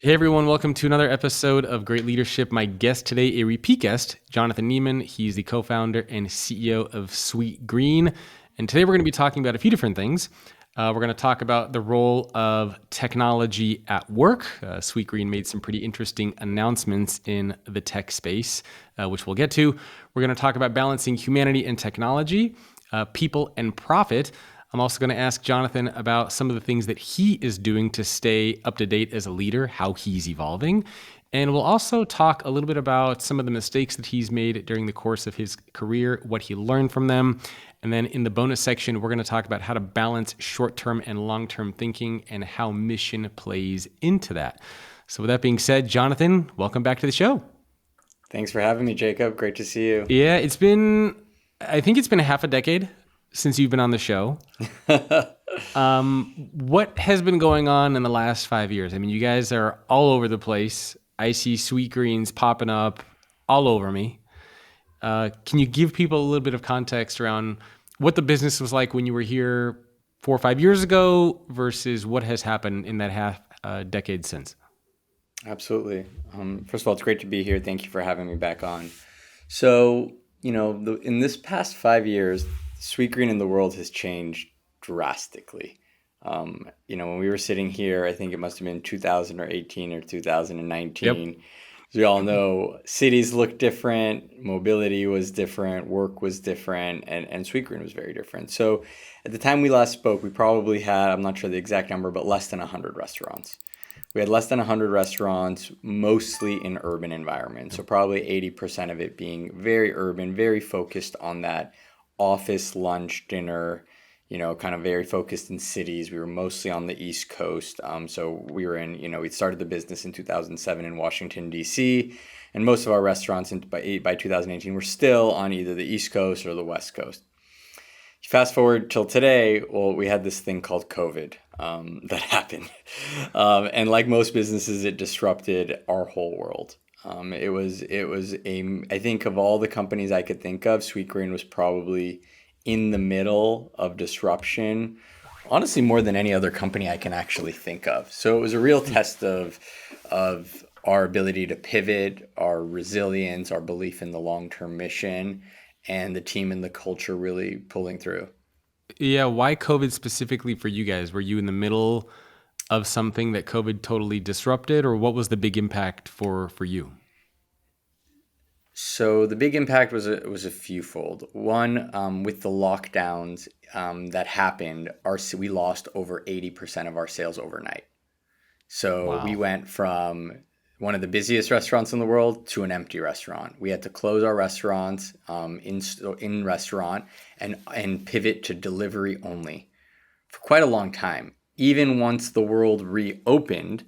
Hey everyone, welcome to another episode of Great Leadership. My guest today, a repeat guest, Jonathan Neman. He's the co-founder and CEO of Sweetgreen. And today we're going to be talking about a few different things. We're going to talk about the role of technology at work. Sweetgreen made some pretty interesting announcements in the tech space, which we'll get to. We're going to talk about balancing humanity and technology, people and profit. I'm also going to ask Jonathan about some of the things that he is doing to stay up to date as a leader, how he's evolving. And we'll also talk a little bit about some of the mistakes that he's made during the course of his career, what he learned from them. And then in the bonus section, we're going to talk about how to balance short-term and long-term thinking and how mission plays into that. So with that being said, Jonathan, welcome back to the show. Thanks for having me, Jacob. Great to see you. Yeah, I think it's been a half a decade since you've been on the show. What has been going on in the last 5 years? I mean, you guys are all over the place. I see Sweetgreens popping up all over me. Can you give people a little bit of context around what the business was like when you were here 4 or 5 years ago versus what has happened in that half decade since? Absolutely. First of all, it's great to be here. Thank you for having me back on. So, in this past 5 years, Sweetgreen in the world has changed drastically. When we were sitting here, I think it must have been 2018 or 2019. Yep. As we all know, cities look different, mobility was different, work was different, and Sweetgreen was very different. So at the time we last spoke, we probably had, I'm not sure the exact number, but less than 100 restaurants. We had less than 100 restaurants, mostly in urban environments. So probably 80% of it being very urban, very focused on that office, lunch, dinner, kind of very focused in cities. We were mostly on the East Coast. So we were we started the business in 2007 in Washington, D.C. And most of our restaurants by 2018 were still on either the East Coast or the West Coast. Fast forward till today, well, we had this thing called COVID that happened. And like most businesses, it disrupted our whole world. I think of all the companies I could think of, Sweetgreen was probably in the middle of disruption, honestly, more than any other company I can actually think of. So it was a real test of our ability to pivot, our resilience, our belief in the long-term mission, and the team and the culture really pulling through. Yeah, why COVID specifically for you guys? Were you in the middle of something that COVID totally disrupted, or what was the big impact for you? So the big impact was a fewfold. One, with the lockdowns that happened, we lost over 80% of our sales overnight. So we Wow. went from one of the busiest restaurants in the world to an empty restaurant. We had to close our restaurants in restaurant and pivot to delivery only for quite a long time. Even once the world reopened,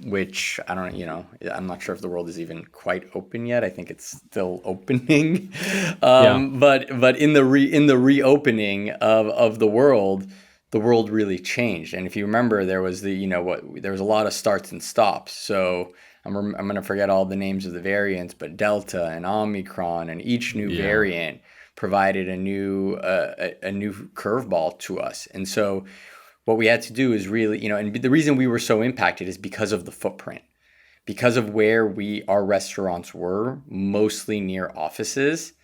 which I don't, I'm not sure if the world is even quite open yet. I think it's still opening. Yeah. But in the reopening of the world really changed. And if you remember, there was there was a lot of starts and stops. So I'm going to forget all the names of the variants, but Delta and Omicron and each new variant provided a new curveball to us. And so what we had to do is really, and the reason we were so impacted is because of the footprint, because of where our restaurants were, mostly near offices.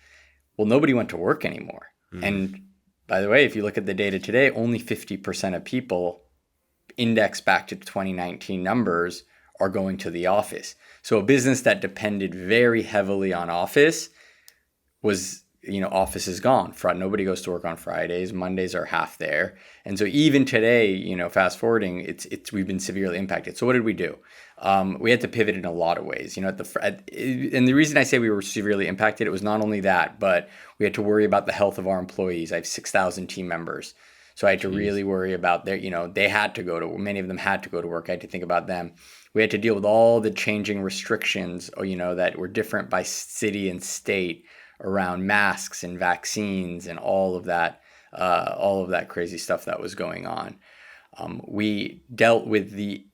Well, nobody went to work anymore. And by the way, if you look at the data today, only 50% of people indexed back to 2019 numbers are going to the office. So a business that depended very heavily on office was, office is gone. Nobody goes to work on Fridays. Mondays are half there. And so even today, fast forwarding, we've been severely impacted. So what did we do? We had to pivot in a lot of ways. And the reason I say we were severely impacted, it was not only that, but we had to worry about the health of our employees. I have 6,000 team members. So I had to really worry about many of them had to go to work. I had to think about them. We had to deal with all the changing restrictions, that were different by city and state around masks and vaccines and all of that crazy stuff that was going on. We dealt with the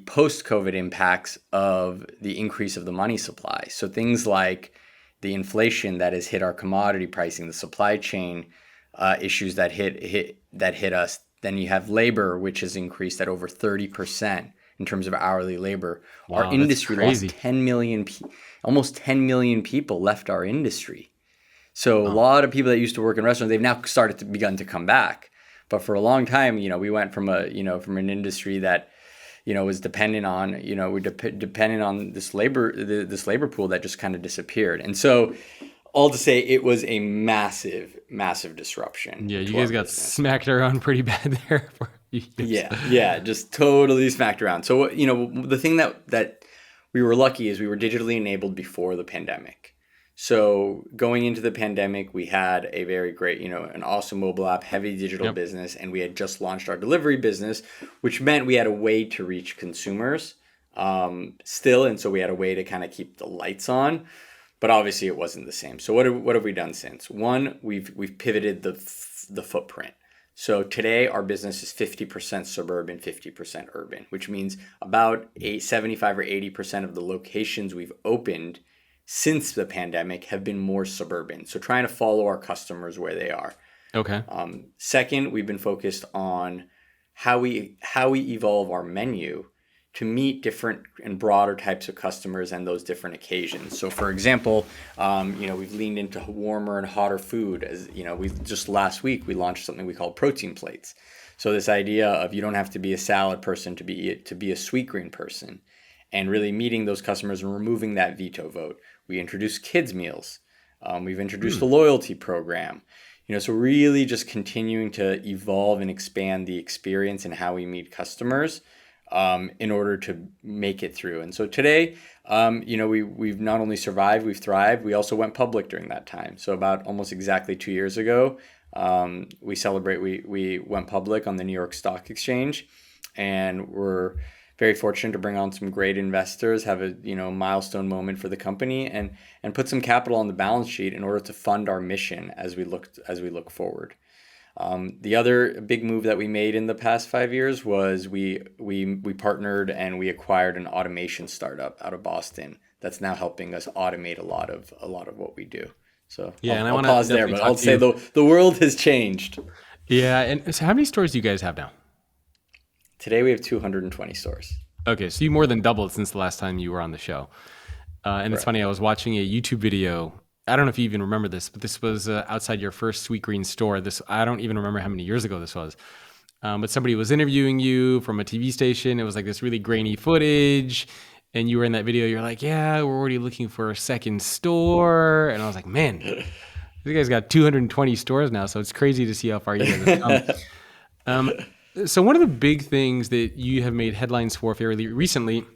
post-COVID impacts of the increase of the money supply. So things like the inflation that has hit our commodity pricing, the supply chain issues that hit us. Then you have labor, which has increased at over 30% in terms of hourly labor. Our Wow, that's industry lost crazy. 10 million, almost 10 million people left our industry. So a Oh, lot of people that used to work in restaurants, they've now begun to come back. But for a long time, we went from from an industry that, was dependent on, we dependent on this labor pool that just kind of disappeared. And so all to say, it was a massive, massive disruption yeah, you to our guys got business. smacked around pretty bad there for a few years. Yeah, just totally smacked around. So, the thing that we were lucky is we were digitally enabled before the pandemic. So going into the pandemic, we had a very great, an awesome mobile app, heavy digital Yep. business, and we had just launched our delivery business, which meant we had a way to reach consumers still, and so we had a way to kind of keep the lights on. But obviously, it wasn't the same. So what have we done since? One, we've pivoted the footprint. So today, our business is 50% suburban, 50% urban, which means about 75 or 80% of the locations we've opened since the pandemic have been more suburban. So trying to follow our customers where they are. Okay. Second, we've been focused on how we evolve our menu to meet different and broader types of customers and those different occasions. So, for example, we've leaned into warmer and hotter food. As we just last week we launched something we call protein plates. So this idea of you don't have to be a salad person to be a Sweetgreen person, and really meeting those customers and removing that veto vote. We introduced kids meals. We've introduced a loyalty program. So really just continuing to evolve and expand the experience and how we meet customers in order to make it through. And so today, we've not only survived, we've thrived. We also went public during that time. So about almost exactly 2 years ago, we went public on the New York Stock Exchange, and we're very fortunate to bring on some great investors, have a milestone moment for the company, and put some capital on the balance sheet in order to fund our mission as we look forward. The other big move that we made in the past 5 years was we partnered and we acquired an automation startup out of Boston that's now helping us automate a lot of what we do. So Yeah, and I I'll want to pause there, definitely but talk I'll to say you. the world has changed. Yeah, and so how many stores do you guys have now? Today we have 220 stores. Okay, so you more than doubled since the last time you were on the show. And it's Correct. funny, I was watching a YouTube video. I don't know if you even remember this, but this was outside your first Sweetgreen store. I don't even remember how many years ago this was. But somebody was interviewing you from a TV station. It was like this really grainy footage. And you were in that video. You're like, yeah, we're already looking for a second store. And I was like, man, you guys got 220 stores now. So it's crazy to see how far you guys have come. Um, so one of the big things that you have made headlines for fairly recently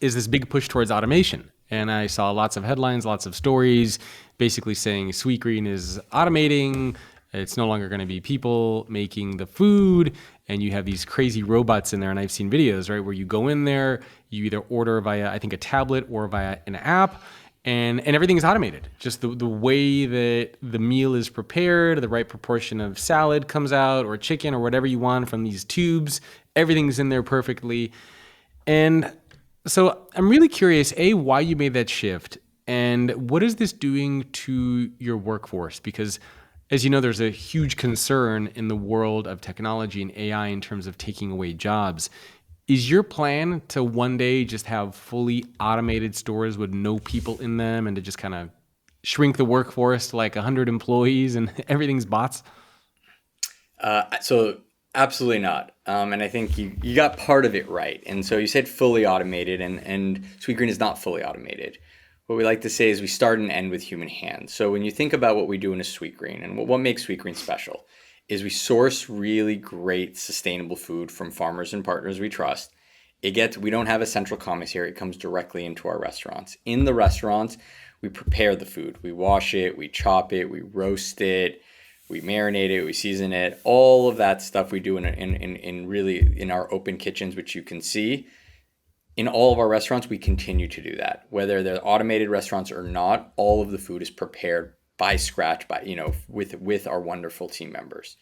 is this big push towards automation. And I saw lots of headlines, lots of stories, basically saying Sweetgreen is automating. It's no longer going to be people making the food, and you have these crazy robots in there. And I've seen videos, right, where you go in there, you either order via, I think, a tablet or via an app, and everything is automated. Just the way that the meal is prepared, the right proportion of salad comes out, or chicken, or whatever you want from these tubes, everything's in there perfectly. And so I'm really curious, A, why you made that shift, and what is this doing to your workforce? Because as you know, there's a huge concern in the world of technology and AI in terms of taking away jobs. Is your plan to one day just have fully automated stores with no people in them and to just kind of shrink the workforce to like 100 employees and everything's bots? So absolutely not. And I think you got part of it right. And so you said fully automated, and Sweetgreen is not fully automated. What we like to say is we start and end with human hands. So when you think about what we do in a Sweetgreen, and what makes Sweetgreen special is we source really great sustainable food from farmers and partners we trust. We don't have a central commissary. It comes directly into our restaurants. In the restaurants, we prepare the food. We wash it, we chop it, we roast it, we marinate it, we season it. All of that stuff we do in our open kitchens, which you can see. In all of our restaurants, we continue to do that. Whether they're automated restaurants or not, all of the food is prepared by scratch with our wonderful team members.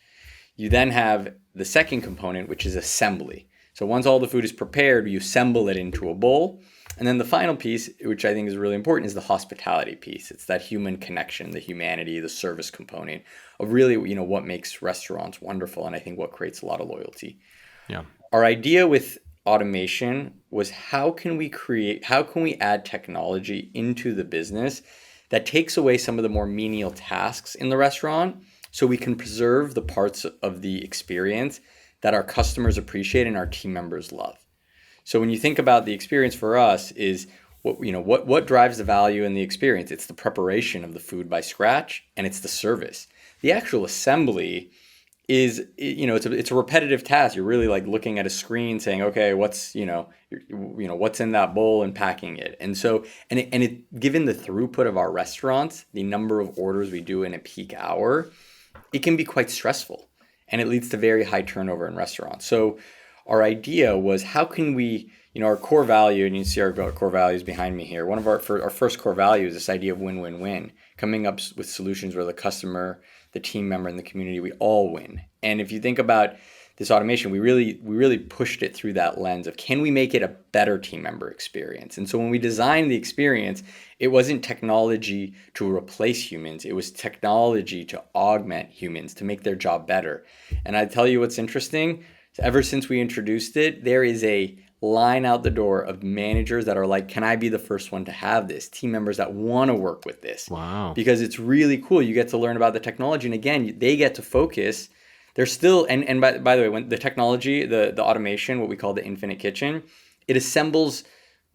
You then have the second component, which is assembly. So once all the food is prepared, you assemble it into a bowl. And then the final piece, which I think is really important, is the hospitality piece. It's that human connection, the humanity, the service component of really, what makes restaurants wonderful, and I think what creates a lot of loyalty. Yeah. Our idea with automation was how can we add technology into the business that takes away some of the more menial tasks in the restaurant so we can preserve the parts of the experience that our customers appreciate and our team members love. So when you think about the experience for us is what drives the value in the experience? It's the preparation of the food by scratch, and it's the service. The actual assembly is, it's a repetitive task. You're really like looking at a screen saying, okay, what's in that bowl and packing it. And so, given the throughput of our restaurants, the number of orders we do in a peak hour, it can be quite stressful, and it leads to very high turnover in restaurants. So our idea was how can we, our core value, and you see our core values behind me here. One of our first core value is this idea of win-win-win, coming up with solutions where the customer, the team member, and the community, we all win. And if you think about this automation, we really pushed it through that lens of can we make it a better team member experience? And so when we designed the experience, it wasn't technology to replace humans. It was technology to augment humans, to make their job better. And I tell you what's interesting, ever since we introduced it, there is a line out the door of managers that are like, can I be the first one to have this? Team members that want to work with this. Wow. Because it's really cool. You get to learn about the technology. And again, they get to focus. They're still, and by the way, when the technology, the automation, what we call the infinite kitchen, it assembles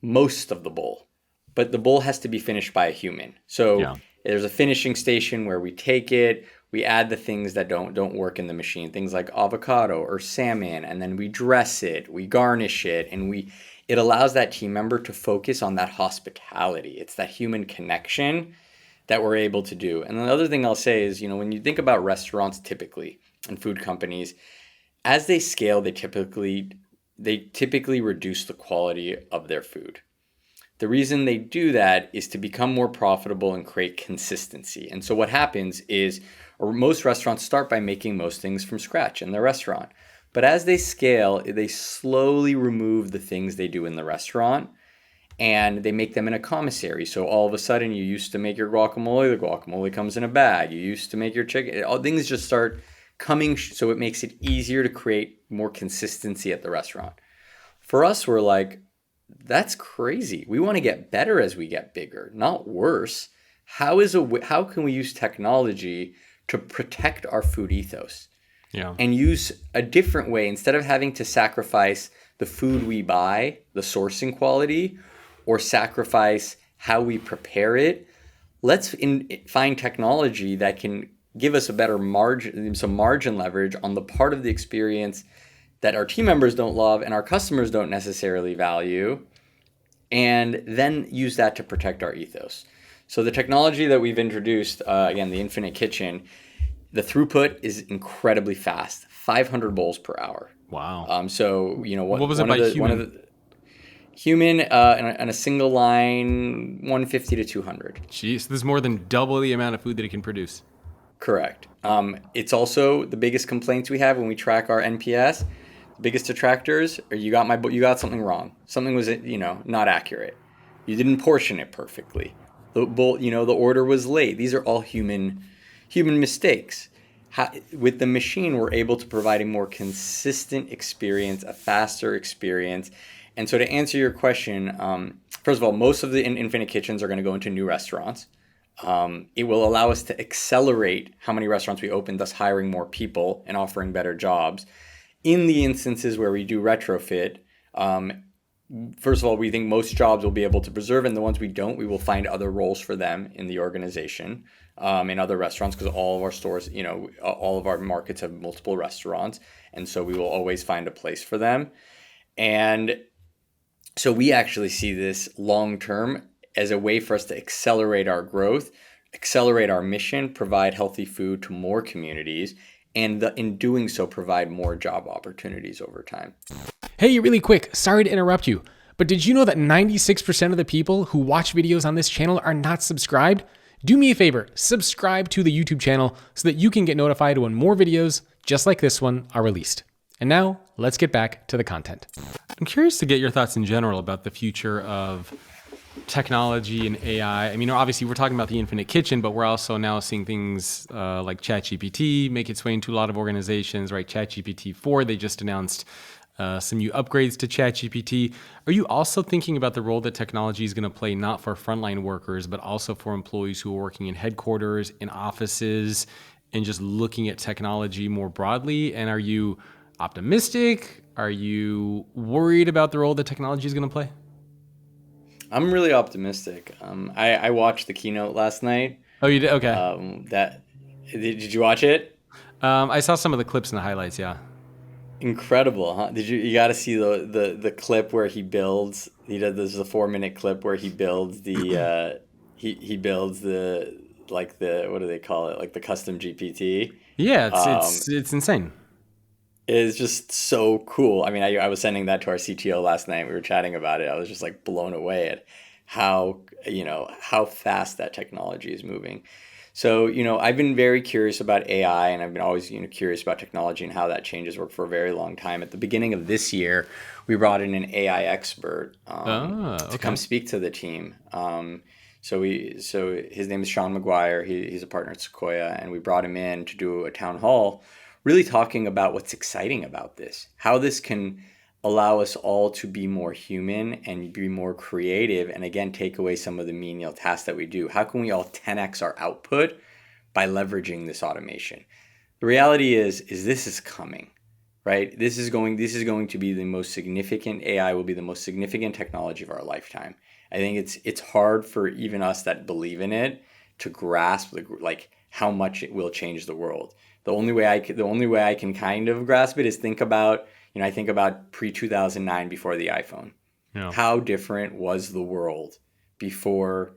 most of the bowl. But the bowl has to be finished by a human. So there's a finishing station where we take it, we add the things that don't work in the machine, things like avocado or salmon, and then we dress it, we garnish it, and it allows that team member to focus on that hospitality. It's that human connection that we're able to do. And the other thing I'll say is, when you think about restaurants typically and food companies, as they scale, they typically reduce the quality of their food. The reason they do that is to become more profitable and create consistency. And so what happens is, most restaurants start by making most things from scratch in their restaurant. But as they scale, they slowly remove the things they do in the restaurant and they make them in a commissary. So all of a sudden, you used to make your guacamole, the guacamole comes in a bag. You used to make your chicken. All things just start coming, so it makes it easier to create more consistency at the restaurant. For us, we're like, that's crazy. We want to get better as we get bigger, not worse. How can we use technology to protect our food ethos and use a different way instead of having to sacrifice the food we buy, the sourcing quality, or sacrifice how we prepare it? Let's find technology that can give us a better margin, some margin leverage on the part of the experience that our team members don't love and our customers don't necessarily value, and then use that to protect our ethos. So the technology that we've introduced, again, the Infinite Kitchen, the throughput is incredibly fast, 500 bowls per hour. Wow. What was it by human? Human on a single line, 150 to 200. Jeez, this is more than double the amount of food that it can produce. Correct. It's also the biggest complaints we have when we track our NPS. The biggest detractors are you got something wrong. Something was not accurate. You didn't portion it perfectly. The order was late. These are all human mistakes. With the machine, we're able to provide a more consistent experience, a faster experience. And so to answer your question, first of all, most of the Infinite Kitchens are going to go into new restaurants. It will allow us to accelerate how many restaurants we open, thus hiring more people and offering better jobs. In the instances where we do retrofit, first of all, we think most jobs will be able to preserve, and the ones we don't, we will find other roles for them in the organization, in other restaurants, because all of our stores, all of our markets have multiple restaurants, and so we will always find a place for them. And so we actually see this long term as a way for us to accelerate our growth, accelerate our mission, provide healthy food to more communities, and in doing so, provide more job opportunities over time. Hey, really quick, sorry to interrupt you, but did you know that 96% of the people who watch videos on this channel are not subscribed? Do me a favor, subscribe to the YouTube channel so that you can get notified when more videos just like this one are released. And now, let's get back to the content. I'm curious to get your thoughts in general about the future of technology and AI. I mean, obviously we're talking about the Infinite Kitchen, but we're also now seeing things like ChatGPT make its way into a lot of organizations, right? ChatGPT 4, they just announced some new upgrades to ChatGPT. Are you also thinking about the role that technology is going to play not for frontline workers, but also for employees who are working in headquarters, in offices, and just looking at technology more broadly? And are you optimistic? Are you worried about the role that technology is going to play? I'm really optimistic. I watched the keynote last night. Oh, you did? Okay. That did you watch it? I saw some of the clips and the highlights. Yeah. Incredible, huh? You got to see the clip where he builds. He does. There's a 4 minute clip where he builds he builds the like the what do they call it, like the custom GPT. Yeah, it's Um, it's it's insane. is just so cool. I mean, I was sending that to our CTO last night. We were chatting about it. I was just like blown away at how, how fast that technology is moving. So, I've been very curious about AI, and I've been always, curious about technology and how that changes work for a very long time. At the beginning of this year, we brought in an AI expert Oh, to come okay. speak to the team. So his name is Sean McGuire. He's a partner at Sequoia, and we brought him in to do a town hall, really talking about what's exciting about this, how this can allow us all to be more human and be more creative, and again take away some of the menial tasks that we do. How can we all 10x our output by leveraging this automation? The reality is this is coming, right? This is going to be the most significant. AI will be the most significant technology of our lifetime. I think it's hard for even us that believe in it to grasp like how much it will change the world. The only way I can kind of grasp it is I think about pre 2009, before the iPhone. Yeah. How different was the world before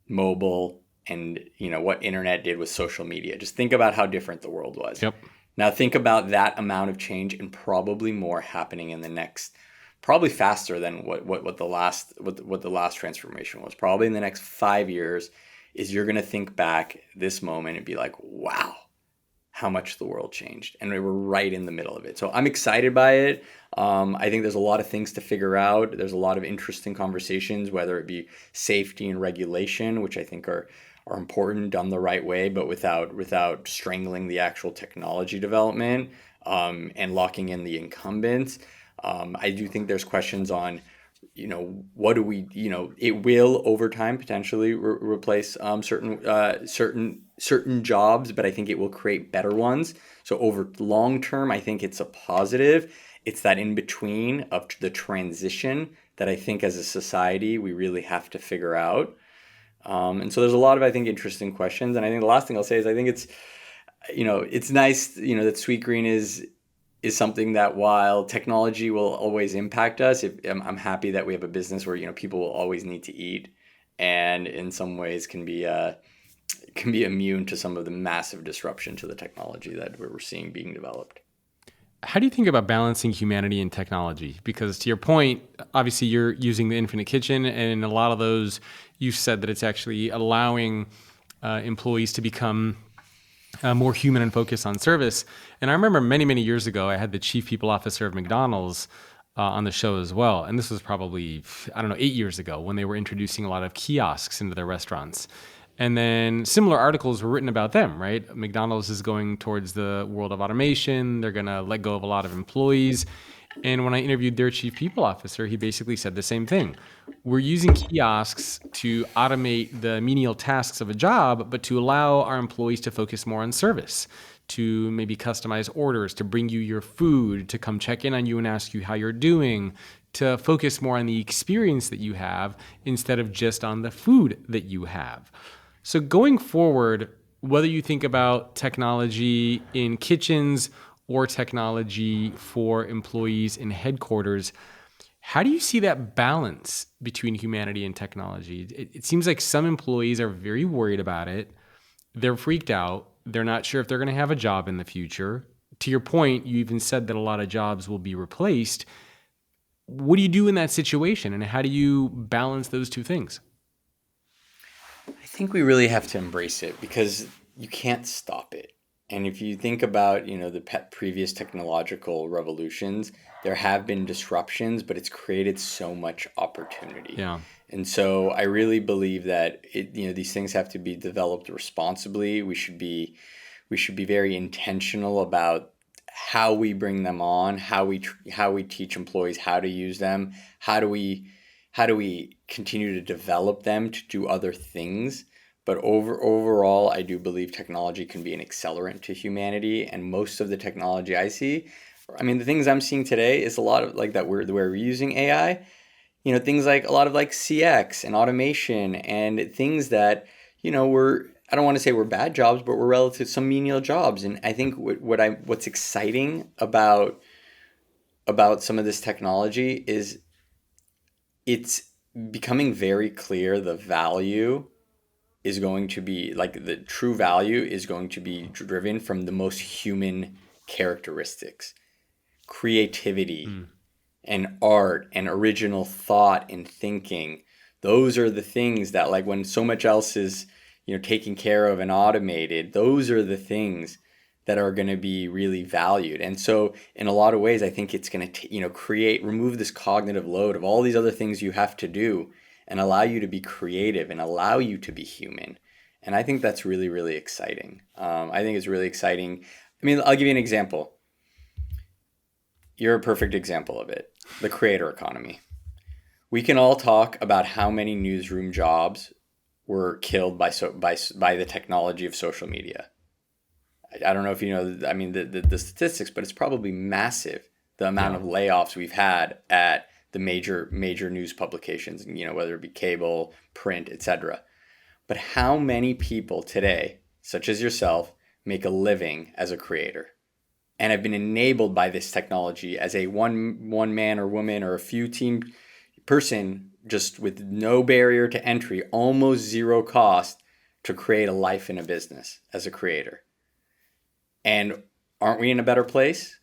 mobile, and what internet did with social media? Just think about how different the world was. Yep. Now think about that amount of change, and probably more happening in the next, probably faster than what the last transformation was. Probably in the next 5 years, is you're gonna think back this moment and be like, wow, how much the world changed, and we were right in the middle of it. So I'm excited by it. I think there's a lot of things to figure out. There's a lot of interesting conversations, whether it be safety and regulation, which I think are important done the right way, but without strangling the actual technology development, and locking in the incumbents. I do think there's questions on, what do we, it will over time potentially replace certain jobs, but I think it will create better ones. So over long term, I think it's a positive. It's that in between of the transition that I think as a society we really have to figure out. And so there's a lot of, I think, interesting questions. And I think the last thing I'll say is I think it's nice, that Sweetgreen is something that, while technology will always impact us, I'm happy that we have a business where, people will always need to eat, and in some ways can be immune to some of the massive disruption to the technology that we're seeing being developed. How do you think about balancing humanity and technology? Because to your point, obviously you're using the Infinite Kitchen, and in a lot of those, you said that it's actually allowing employees to become more human and focused on service. And I remember many, many years ago, I had the chief people officer of McDonald's on the show as well. And this was probably, I don't know, 8 years ago, when they were introducing a lot of kiosks into their restaurants. And then similar articles were written about them, right? McDonald's is going towards the world of automation. They're going to let go of a lot of employees. And when I interviewed their chief people officer, he basically said the same thing. We're using kiosks to automate the menial tasks of a job, but to allow our employees to focus more on service, to maybe customize orders, to bring you your food, to come check in on you and ask you how you're doing, to focus more on the experience that you have instead of just on the food that you have. So going forward, whether you think about technology in kitchens or technology for employees in headquarters, how do you see that balance between humanity and technology? It seems like some employees are very worried about it. They're freaked out. They're not sure if they're going to have a job in the future. To your point, you even said that a lot of jobs will be replaced. What do you do in that situation, and how do you balance those two things? I think we really have to embrace it, because you can't stop it. And if you think about, the previous technological revolutions, there have been disruptions, but it's created so much opportunity. Yeah. And so I really believe that these things have to be developed responsibly. We should be very intentional about how we bring them on, how we teach employees how to use them, how do we continue to develop them to do other things. But overall, I do believe technology can be an accelerant to humanity, and most of the technology I see, I mean, the things I'm seeing today is a lot of like that where we're using AI, things like a lot of like CX and automation and things that, I don't want to say we're bad jobs, but we're relative some menial jobs. And I think what's exciting about some of this technology is it's becoming very clear the value is going to be like the true value is going to be driven from the most human characteristics, creativity and art and original thought and thinking. Those are the things that, like, when so much else is taken care of and automated, those are the things that are going to be really valued. And so in a lot of ways, I think it's going to remove this cognitive load of all these other things you have to do and allow you to be creative and allow you to be human. And I think that's really, really exciting. I think it's really exciting. I mean, I'll give you an example. You're a perfect example of it. The creator economy. We can all talk about how many newsroom jobs were killed by the technology of social media. I don't know if you know, I mean, the statistics, but it's probably massive, the amount of layoffs we've had at the major news publications, whether it be cable, print, etc. But how many people today, such as yourself, make a living as a creator and have been enabled by this technology as a one man or woman or a few team person, just with no barrier to entry, almost zero cost, to create a life in a business as a creator? And aren't we in a better place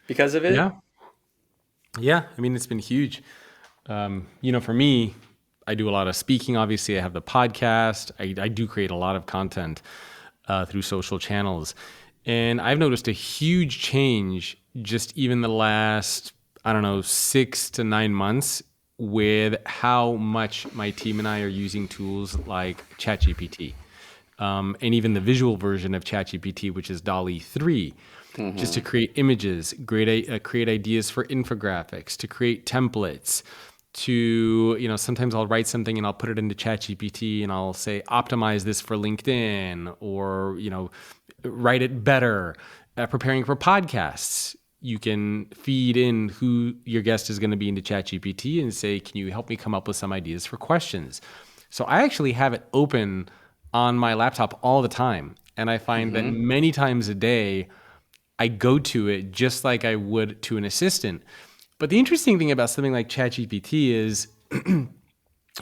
because of it? Yeah. I mean, it's been huge. For me, I do a lot of speaking. Obviously, I have the podcast. I do create a lot of content through social channels. And I've noticed a huge change just even the last, 6 to 9 months with how much my team and I are using tools like ChatGPT. And even the visual version of ChatGPT, which is DALL-E 3, just to create images, create ideas for infographics, to create templates, to, sometimes I'll write something and I'll put it into ChatGPT and I'll say, optimize this for LinkedIn, or, write it better. Preparing for podcasts, you can feed in who your guest is going to be into ChatGPT and say, can you help me come up with some ideas for questions? So I actually have it open on my laptop all the time. And I find that many times a day, I go to it just like I would to an assistant. But the interesting thing about something like ChatGPT is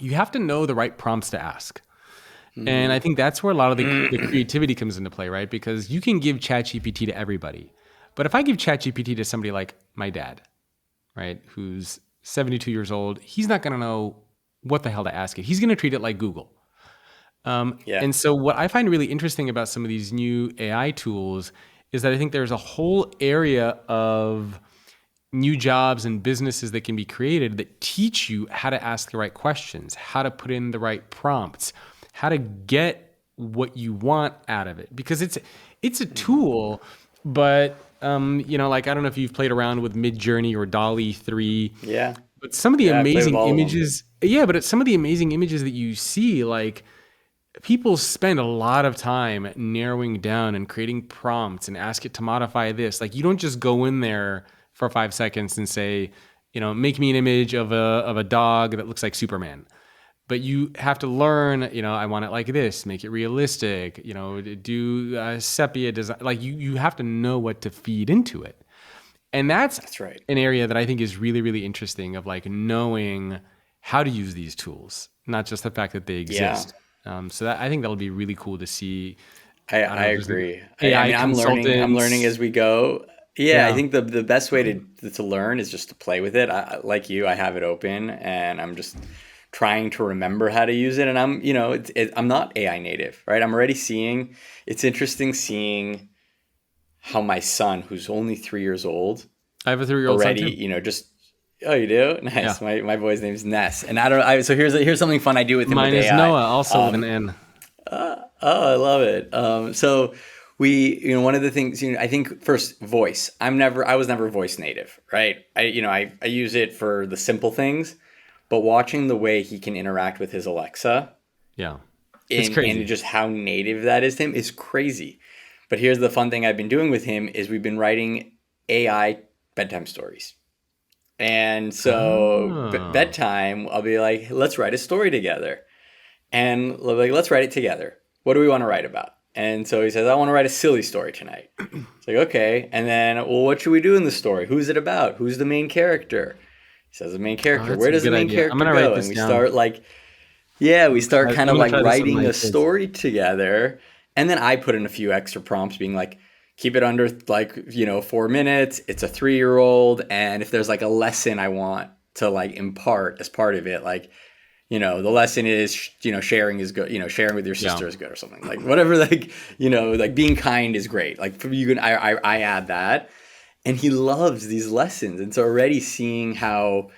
you have to know the right prompts to ask. And I think that's where a lot of the creativity comes into play, right? Because you can give ChatGPT to everybody. But if I give ChatGPT to somebody like my dad, right, who's 72 years old, he's not going to know what the hell to ask it. He's going to treat it like Google. And so what I find really interesting about some of these new AI tools is that I think there's a whole area of new jobs and businesses that can be created that teach you how to ask the right questions, how to put in the right prompts, how to get what you want out of it. Because it's a tool, but I don't know if you've played around with Midjourney or DALL-E 3. Yeah. But some of the amazing images, but some of the amazing images that you see, like, people spend a lot of time narrowing down and creating prompts and ask it to modify this. Like, you don't just go in there for 5 seconds and say, make me an image of a dog that looks like Superman. But you have to learn, I want it like this, make it realistic, do sepia design. Like, you have to know what to feed into it. And that's right. An area that I think is really, really interesting, of like knowing how to use these tools, not just the fact that they exist. So I think that'll be really cool to see. I agree. I'm learning as we go. I think the best way to learn is just to play with it. Like you, I have it open and I'm just trying to remember how to use it. And I'm, I'm not AI native, right? I'm already seeing, it's interesting seeing how my son, who's only 3 years old, I have a 3-year-old already, son too. Oh, you do? Nice. Yeah. My boy's name's Ness, and so here's something fun I do with him. Mine with is AI. Noah, also with an N. I love it. So one of the things, I think first voice. I was never voice native, right? I use it for the simple things, but watching the way he can interact with his Alexa Yeah. It's crazy. and just how native that is to him is crazy. But here's the fun thing I've been doing with him is we've been writing AI bedtime stories. And so Oh. bedtime, I'll be like, let's write a story together. And like, let's write it together. What do we want to write about? And so he says, I want to write a silly story tonight. It's like, okay. And then, well, what should we do in the story? Who's it about? Who's the main character? He says, the main Oh, character. that's Where a does the good main idea. I'm character gonna write go? And this we down. start like, yeah, we start I'm kind of gonna like try this with writing my a kids. story together. And then I put in a few extra prompts being like, keep it under like, 4 minutes. It's a 3-year-old. And if there's like a lesson I want to like impart as part of it, like, the lesson is, sharing is good, sharing with your Yeah. sister is good or something like whatever, like, like being kind is great. Like I add that and he loves these lessons. And so already seeing how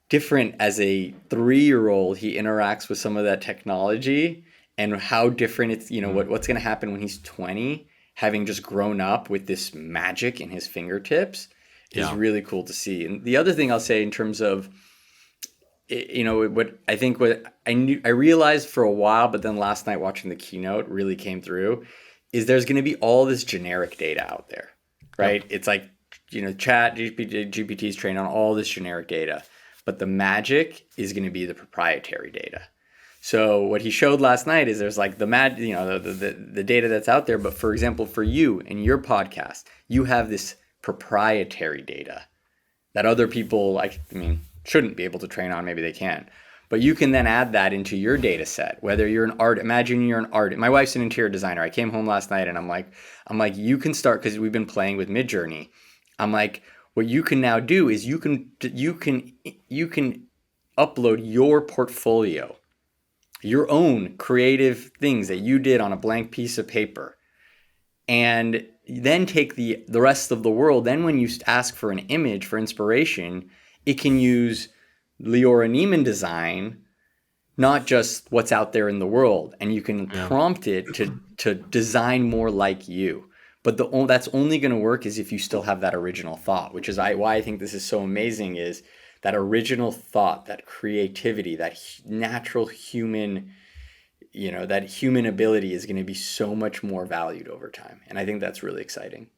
different as a 3-year-old he interacts with some of that technology and how different it's, what's going to happen when he's 20, having just grown up with this magic in his fingertips is Yeah. really cool to see. And the other thing I'll say in terms of, what I realized for a while, but then last night watching the keynote really came through, is there's going to be all this generic data out there, right? Yep. It's like, chat GPT is trained on all this generic data, but the magic is going to be the proprietary data. So what he showed last night is there's like the data that's out there, but for example, for you and your podcast, you have this proprietary data that other people, shouldn't be able to train on. Maybe they can. But you can then add that into your data set, whether you're an art. Imagine you're an art. My wife's an interior designer. I came home last night and I'm like, you can start, because we've been playing with Midjourney. I'm like, what you can now do is you can upload your portfolio, your own creative things that you did on a blank piece of paper, and then take the rest of the world. Then when you ask for an image for inspiration, it can use Leora Neman design, not just what's out there in the world, and you can Yeah. prompt it to design more like you. But that's only going to work is if you still have that original thought, which is why I think this is so amazing, is that original thought, that creativity, that natural human, that human ability is going to be so much more valued over time. And I think that's really exciting.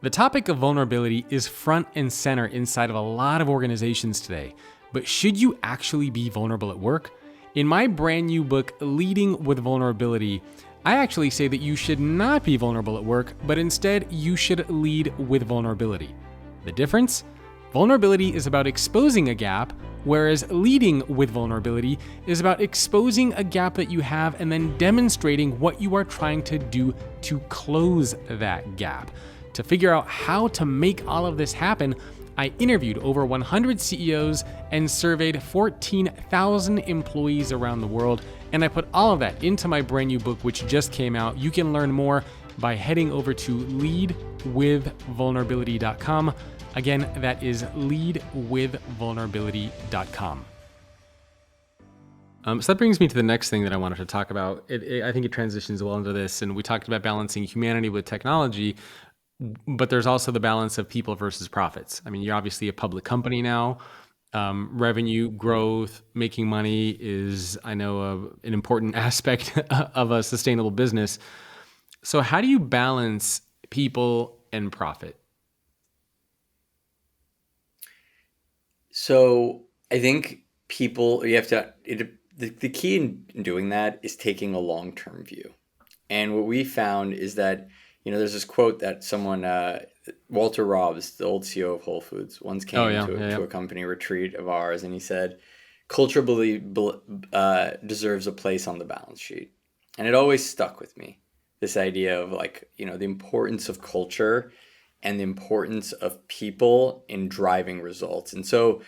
The topic of vulnerability is front and center inside of a lot of organizations today. But should you actually be vulnerable at work? In my brand new book, Leading with Vulnerability, I actually say that you should not be vulnerable at work, but instead you should lead with vulnerability. The difference? Vulnerability is about exposing a gap, whereas leading with vulnerability is about exposing a gap that you have and then demonstrating what you are trying to do to close that gap. To figure out how to make all of this happen, I interviewed over 100 CEOs and surveyed 14,000 employees around the world, and I put all of that into my brand new book, which just came out. You can learn more by heading over to leadwithvulnerability.com. Again, that is leadwithvulnerability.com. So that brings me to the next thing that I wanted to talk about. I think it transitions well into this, and we talked about balancing humanity with technology, but there's also the balance of people versus profits. I mean, you're obviously a public company now. Revenue growth, making money is, I know, an important aspect of a sustainable business. So how do you balance people and profit? So I think you have to, the key in doing that is taking a long-term view. And what we found is that, there's this quote that someone, Walter Robbs, the old CEO of Whole Foods, once came to a company retreat of ours, and he said, culture deserves a place on the balance sheet. And it always stuck with me, this idea of the importance of culture and the importance of people in driving results. And so,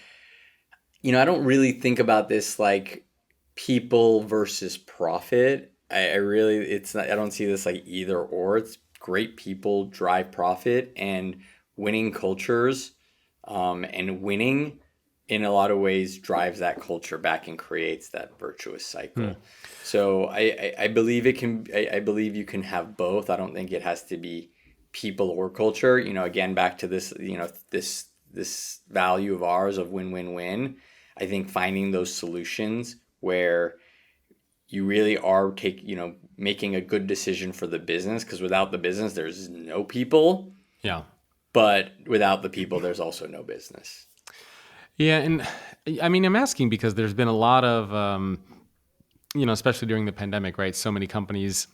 I don't really think about this like people versus profit. I don't see this like either or. It's great people drive profit, and winning cultures, and winning in a lot of ways drives that culture back and creates that virtuous cycle. So I believe it can, I believe you can have both. I don't think it has to be people or culture. Again, back to this, this value of ours of win-win-win. I think finding those solutions where you really are making a good decision for the business, because without the business, there's no people. Yeah. But without the people, there's also no business. Yeah. And I mean, I'm asking because there's been a lot of, especially during the pandemic, right? So many companies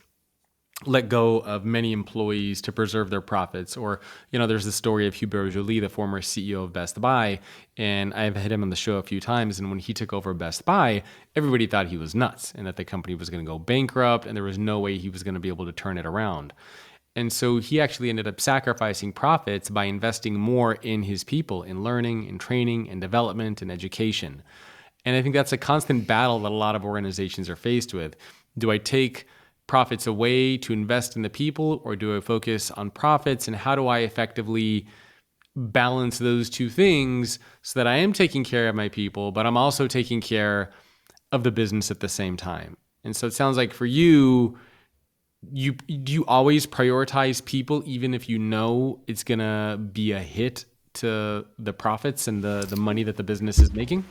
let go of many employees to preserve their profits. Or, there's the story of Hubert Joly, the former CEO of Best Buy. And I've had him on the show a few times. And when he took over Best Buy, everybody thought he was nuts and that the company was going to go bankrupt and there was no way he was going to be able to turn it around. And so he actually ended up sacrificing profits by investing more in his people, in learning and training and development and education. And I think that's a constant battle that a lot of organizations are faced with. Do I take profits away to invest in the people, or do I focus on profits? And how do I effectively balance those two things so that I am taking care of my people, but I'm also taking care of the business at the same time? And so it sounds like for you, do you always prioritize people, even if you know it's going to be a hit to the profits and the money that the business is making?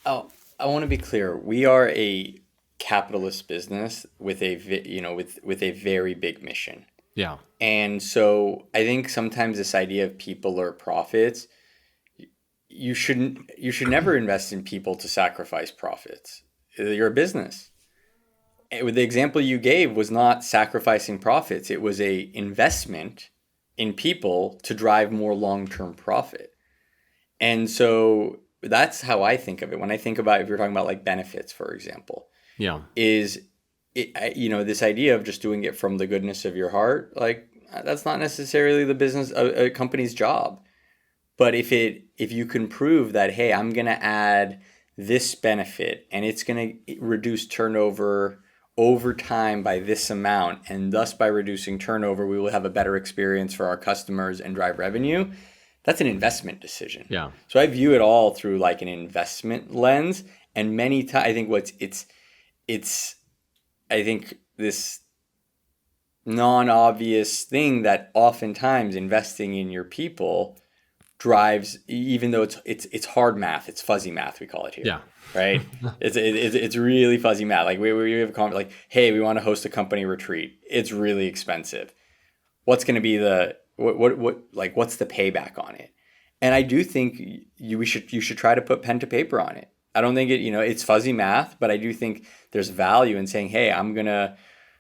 Oh, I want to be clear. We are a capitalist business with with a very big mission. Yeah. And so I think sometimes this idea of people or profits, you should never invest in people to sacrifice profits. You're a business. With the example you gave was not sacrificing profits. It was a investment in people to drive more long-term profit. And so that's how I think of it. When I think about, if you're talking about like benefits, for example, Yeah. is it, this idea of just doing it from the goodness of your heart, like that's not necessarily the business, a company's job. But if you can prove that, hey, I'm going to add this benefit and it's going to reduce turnover over time by this amount, and thus by reducing turnover, we will have a better experience for our customers and drive revenue. That's an investment decision. Yeah. So I view it all through like an investment lens. And many times, I think I think this non-obvious thing that oftentimes investing in your people drives, even though it's hard math, it's fuzzy math, we call it here. Yeah. Right? It's really fuzzy math. Like we have a comment like, hey, we want to host a company retreat. It's really expensive. What's going to be the what's the payback on it? And I do think you should try to put pen to paper on it. I don't think it's fuzzy math, but I do think there's value in saying, hey, I'm gonna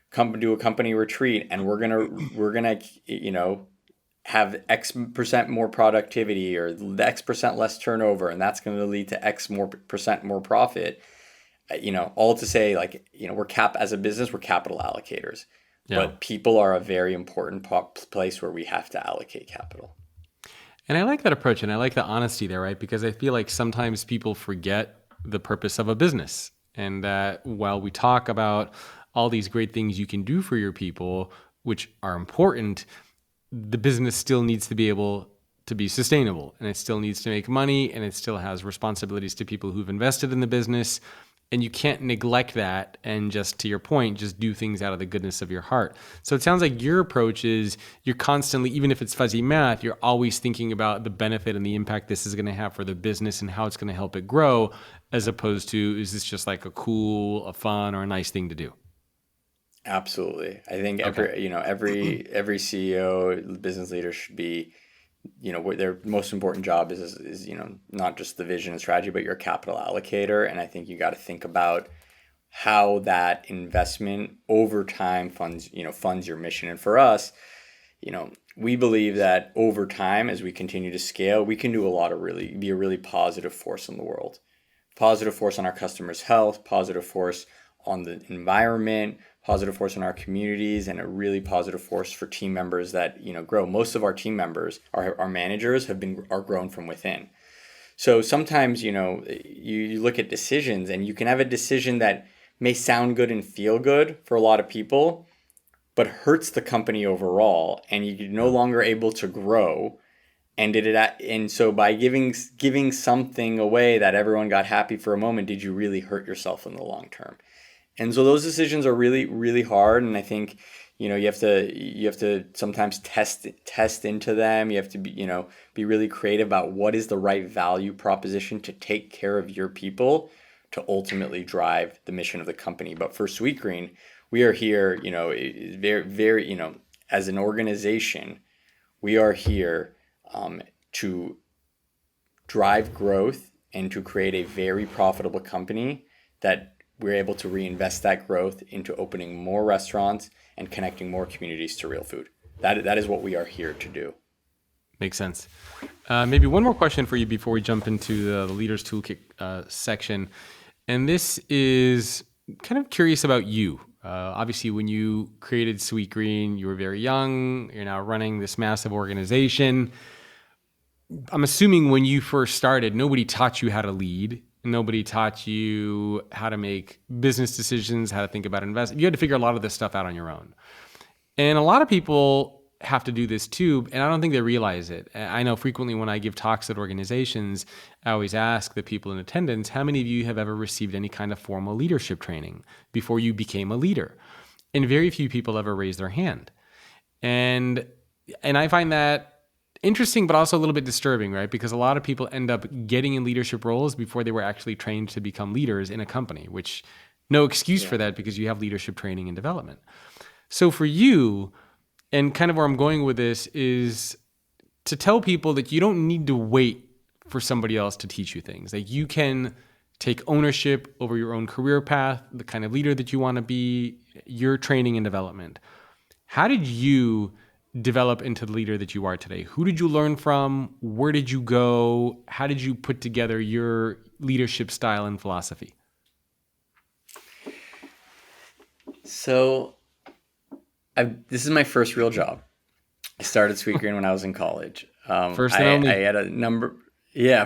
come do a company retreat, and we're gonna have X percent more productivity or X percent less turnover, and that's going to lead to X more percent more profit. All to say, like, as a business, we're capital allocators, but people are a very important place where we have to allocate capital. And I like that approach, and I like the honesty there, right? Because I feel like sometimes people forget the purpose of a business, and that while we talk about all these great things you can do for your people, which are important, the business still needs to be able to be sustainable, and it still needs to make money, and it still has responsibilities to people who've invested in the business. And you can't neglect that and just, to your point, just do things out of the goodness of your heart. So it sounds like your approach is you're constantly, even if it's fuzzy math, you're always thinking about the benefit and the impact this is going to have for the business and how it's going to help it grow, as opposed to, is this just like a cool, a fun, or a nice thing to do? Absolutely. I think every CEO, business leader should be, what their most important job is not just the vision and strategy, but you're a capital allocator. And I think you got to think about how that investment over time funds your mission. And for us, we believe that over time, as we continue to scale, we can do a lot of be a really positive force in the world, positive force on our customers' health, positive force on the environment, positive force in our communities, and a really positive force for team members that grow. Most of our team members, our managers, are grown from within. So sometimes you look at decisions, and you can have a decision that may sound good and feel good for a lot of people, but hurts the company overall, and you're no longer able to grow And so by giving something away that everyone got happy for a moment, did you really hurt yourself in the long term? And so those decisions are really, really hard. And I think, you have to sometimes test into them. You have to be really creative about what is the right value proposition to take care of your people to ultimately drive the mission of the company. But for Sweetgreen, we are here, very, very, as an organization, we are here to drive growth and to create a very profitable company that we're able to reinvest that growth into opening more restaurants and connecting more communities to real food. That is what we are here to do. Makes sense. Maybe one more question for you before we jump into the Leaders Toolkit section. And this is kind of curious about you. Obviously, when you created Sweetgreen, you were very young. You're now running this massive organization. I'm assuming when you first started, nobody taught you how to lead. Nobody taught you how to make business decisions, how to think about investment. You had to figure a lot of this stuff out on your own. And a lot of people have to do this too, and I don't think they realize it. I know frequently when I give talks at organizations, I always ask the people in attendance, how many of you have ever received any kind of formal leadership training before you became a leader? And very few people ever raise their hand. And I find that interesting, but also a little bit disturbing, right? Because a lot of people end up getting in leadership roles before they were actually trained to become leaders in a company, which no excuse for that because you have leadership training and development. So for you, and kind of where I'm going with this is to tell people that you don't need to wait for somebody else to teach you things. Like you can take ownership over your own career path, the kind of leader that you want to be, your training and development. How did you develop into the leader that you are today? Who did you learn from? Where did you go? How did you put together your leadership style and philosophy? So this is my first real job. I started Sweetgreen when I was in college. First and only. I had a number,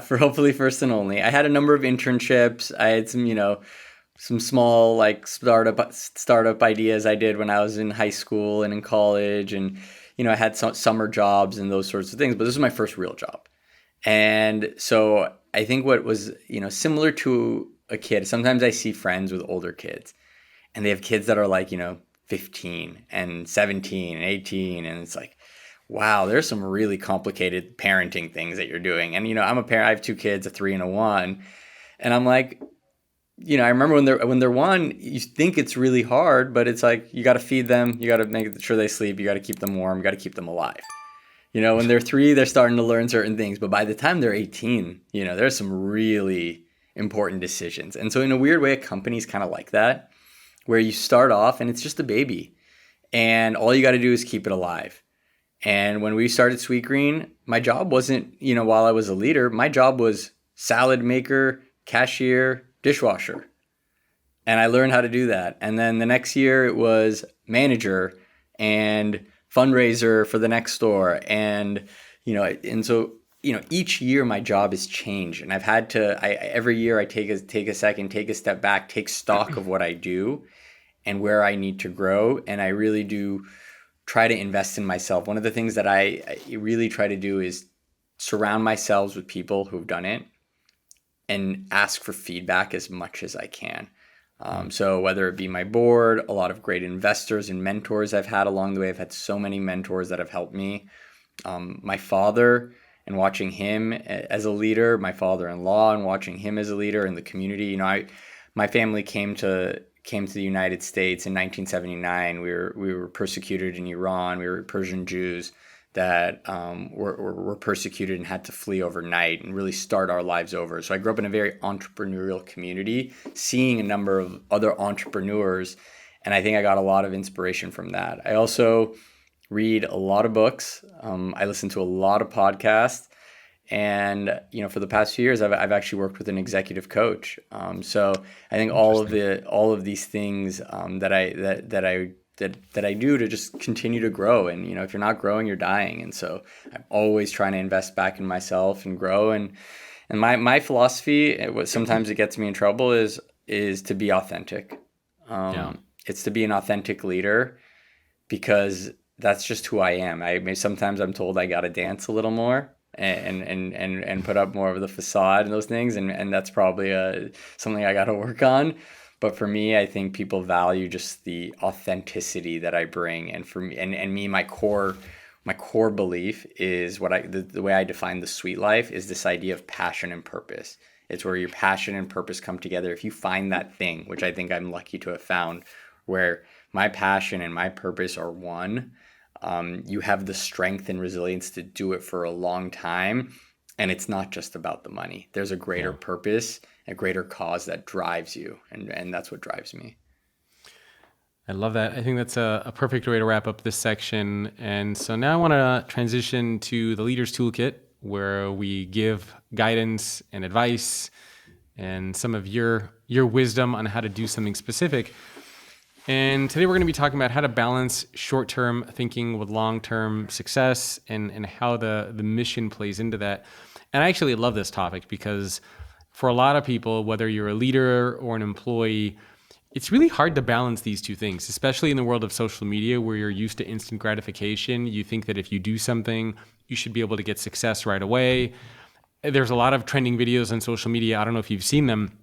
for hopefully first and only. I had a number of internships. I had some small like startup ideas I did when I was in high school and in college, and I had some summer jobs and those sorts of things. But this was my first real job, and so I think what was similar to a kid. Sometimes I see friends with older kids, and they have kids that are like 15 and 17 and 18, and it's like, wow, there's some really complicated parenting things that you're doing. And I'm a parent. I have two kids, a 3 and a 1, and I'm like, I remember when they're 1, you think it's really hard, but it's like you got to feed them, you got to make sure they sleep, you got to keep them warm, you got to keep them alive. When they're 3, they're starting to learn certain things, but by the time they're 18, there's some really important decisions. And so in a weird way, a company's kind of like that, where you start off and it's just a baby, and all you got to do is keep it alive. And when we started Sweetgreen, my job wasn't, while I was a leader, my job was salad maker, cashier, dishwasher. And I learned how to do that. And then the next year it was manager and fundraiser for the next store. And, and so, each year my job has changed, and I've had to, every year I take a second, take a step back, take stock of what I do and where I need to grow. And I really do try to invest in myself. One of the things that I really try to do is surround myself with people who've done it and ask for feedback as much as I can. So whether it be my board, a lot of great investors and mentors I've had along the way. I've had so many mentors that have helped me. My father, and watching him as a leader, my father-in-law, and watching him as a leader in the community. My family came to the United States in 1979. We were persecuted in Iran. We were Persian Jews that were persecuted and had to flee overnight and really start our lives over. So I grew up in a very entrepreneurial community, seeing a number of other entrepreneurs, and I think I got a lot of inspiration from that. I also read a lot of books. I listen to a lot of podcasts, and for the past few years, I've actually worked with an executive coach. So I think all of these things that I do to just continue to grow. And if you're not growing, you're dying. And so I'm always trying to invest back in myself and grow. And my philosophy, sometimes it gets me in trouble, is to be authentic. It's to be an authentic leader, because that's just who I am. Sometimes I'm told I got to dance a little more. and put up more of the facade and those things, and that's probably something I got to work on. But for me, I think people value just the authenticity that I bring, and for me, and me, my core belief is the way I define the sweet life is this idea of passion and purpose. It's where your passion and purpose come together. If you find that thing, which I think I'm lucky to have found, where my passion and my purpose are one, you have the strength and resilience to do it for a long time. And it's not just about the money. There's a greater purpose, a greater cause that drives you. And that's what drives me. I love that. I think that's a perfect way to wrap up this section. And so now I want to transition to the Leader's Toolkit, where we give guidance and advice and some of your wisdom on how to do something specific. And today we're going to be talking about how to balance short-term thinking with long-term success and how the mission plays into that. And I actually love this topic because for a lot of people, whether you're a leader or an employee, it's really hard to balance these two things, especially in the world of social media where you're used to instant gratification. You think that if you do something, you should be able to get success right away. There's a lot of trending videos on social media. I don't know if you've seen them,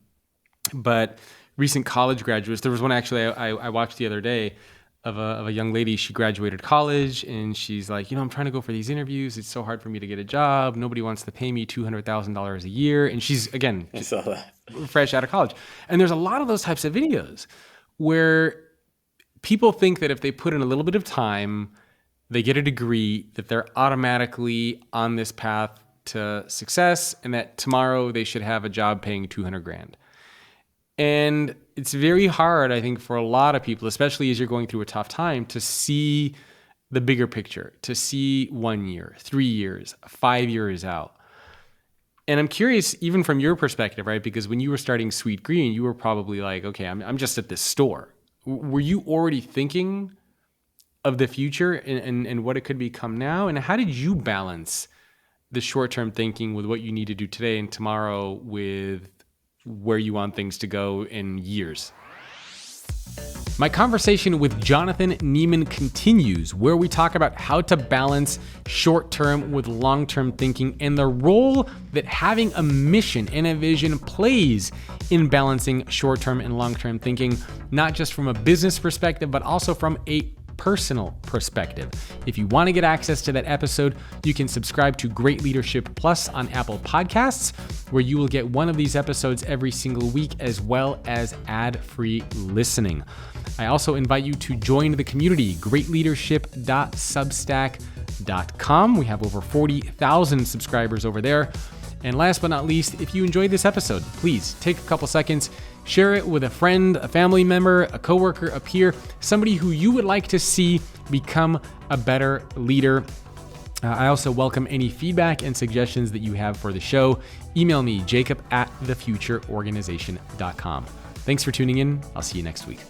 but recent college graduates, there was one actually I watched the other day of a young lady. She graduated college and she's like, I'm trying to go for these interviews. It's so hard for me to get a job. Nobody wants to pay me $200,000 a year. And she's, again, fresh out of college. And there's a lot of those types of videos where people think that if they put in a little bit of time, they get a degree, that they're automatically on this path to success and that tomorrow they should have a job paying $200,000. And it's very hard, I think, for a lot of people, especially as you're going through a tough time, to see the bigger picture, to see 1 year, 3 years, 5 years out. And I'm curious, even from your perspective, right? Because when you were starting Sweetgreen, you were probably like, okay, I'm just at this store. Were you already thinking of the future and what it could become now? And how did you balance the short-term thinking with what you need to do today and tomorrow with where you want things to go in years? My conversation with Jonathan Neman continues, where we talk about how to balance short-term with long-term thinking and the role that having a mission and a vision plays in balancing short-term and long-term thinking, not just from a business perspective, but also from a personal perspective. If you want to get access to that episode, you can subscribe to Great Leadership Plus on Apple Podcasts, where you will get one of these episodes every single week, as well as ad-free listening. I also invite you to join the community, greatleadership.substack.com. We have over 40,000 subscribers over there. And last but not least, if you enjoyed this episode, please take a couple seconds, share it with a friend, a family member, a coworker, a peer, somebody who you would like to see become a better leader. I also welcome any feedback and suggestions that you have for the show. Email me, jacob@thefutureorganization.com. Thanks for tuning in. I'll see you next week.